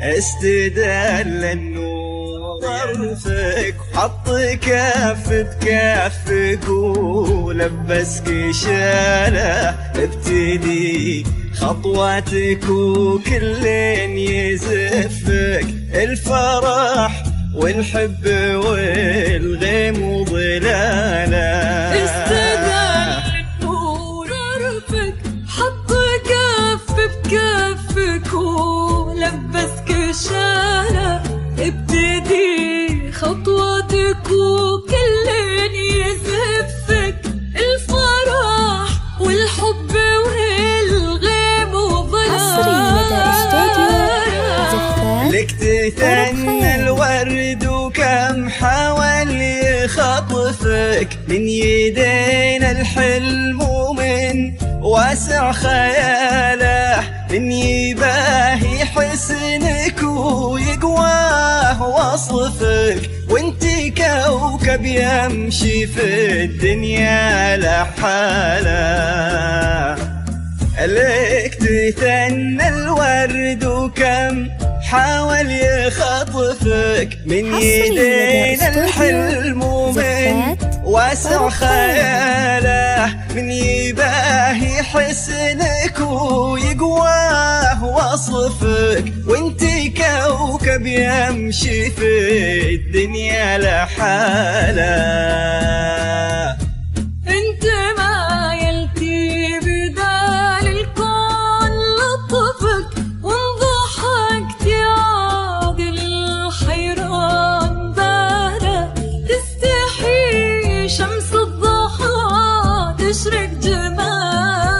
استدل النور طرفك حط كف بكفك ولبسك شاله ابتدي خطواتك وكل يزفك الفرح والحب والغيم وظلاله. استدل النور طرفك حط كف بكفك ولبسك شاله ابتدي خطواتك وكل يزفك الفرح والحب والغيم وظلاله. لك تثنى الورد وكم حاول يخطفك من يدينا الحلم ومن واسع خياله من يباهي حسنك ويقواه وصفك وانتي كوكب يمشي في الدنيا لحاله. لك تثنى الورد وكم حاول يخطفك من يدينا الحلم ومن واسع خياله من يباهي حسنك ويقواه وصفك وانتي كوكب يمشي في الدنيا لحاله. انت ما يلتي بدال الكون لطفك وانضحكت عادل الحيران باله تستحي شمس الضحى تشرق جماله.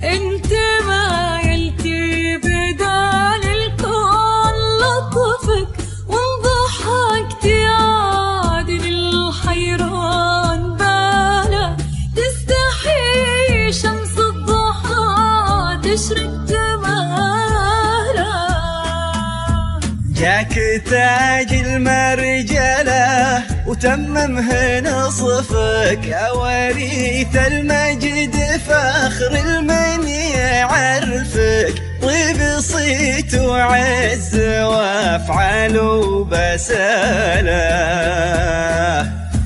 انت ما يلتي بدال الكون لطفك وانضحكت عادل الحيران باله تستحي شمس الضحى تشرق جماله. جاك تاج المرجله وتممه نصفك يا وريث المجد فخر المن يعرفك طيب صيت وعز وافعال وبساله.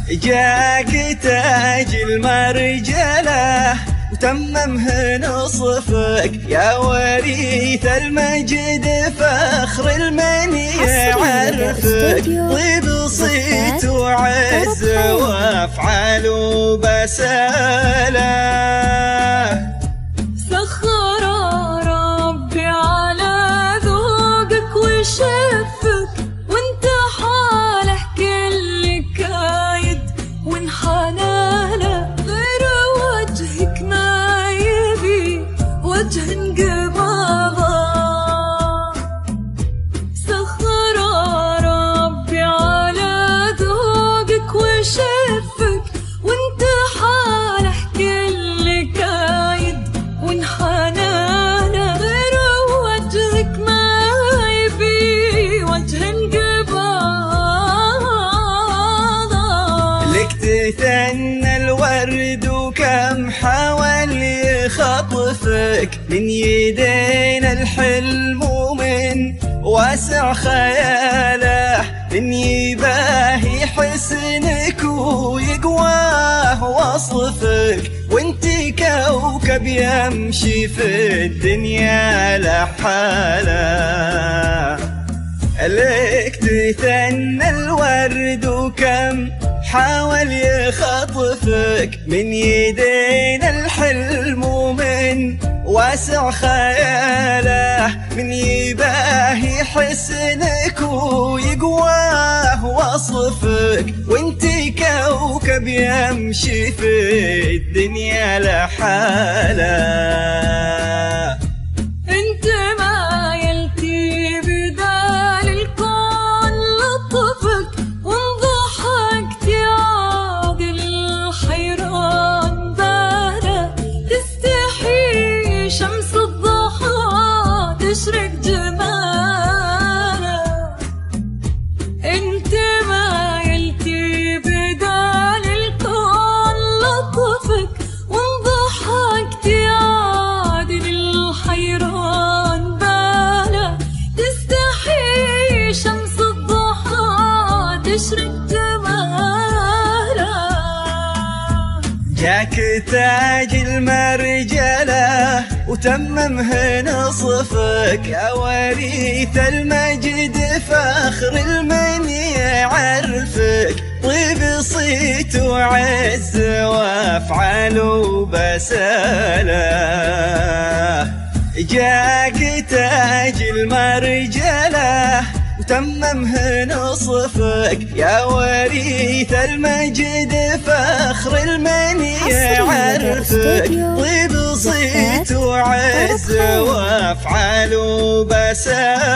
جاك تاج المرجله وتممه نصفك يا وريث المجد فخر المن يعرفك طيب صيت وعز وافعال وبساله. سخر ربي على ذوقك وشفك وانت حاله كل كايد وانحناله غير وجهك ما يبي وجه انقباضه. سخر ربي على ذوقك وشفك وانت حاله كل كايد وانحناله غير وجهك ما يبي وجه انقباضه. لك تثنى الورد وكم حاول يخطفك من يدينا الحلم ومن واسع خياله من يباهي حسنك ويقواه وصفك وانتي كوكب يمشي في الدنيا لحاله. لك تثنى الورد وكم حاول يخطفك من يدينا الحلم ومن واسع خياله من يباهي حسنك ويقواه وصفك وانتي كوكب يمشي في الدنيا لحاله. انت ما يلتي بدال الكون لطفك وانضحكت عادل الحيران باله تستحي شمس الضحى تشرق جماله. انت ما يلتي بدال الكون لطفك وانضحكت عادل الحيران باله جاك تاج المرجلة وتممه نصفك يا وريث المجد فخر المن يعرفك طيب صيت وعز وافعال وبسالة جاك تاج المرجلة وتممه نصفك يا وريث المجد فخر المن يعرفك طيب صيت وعز وافعال وبسالة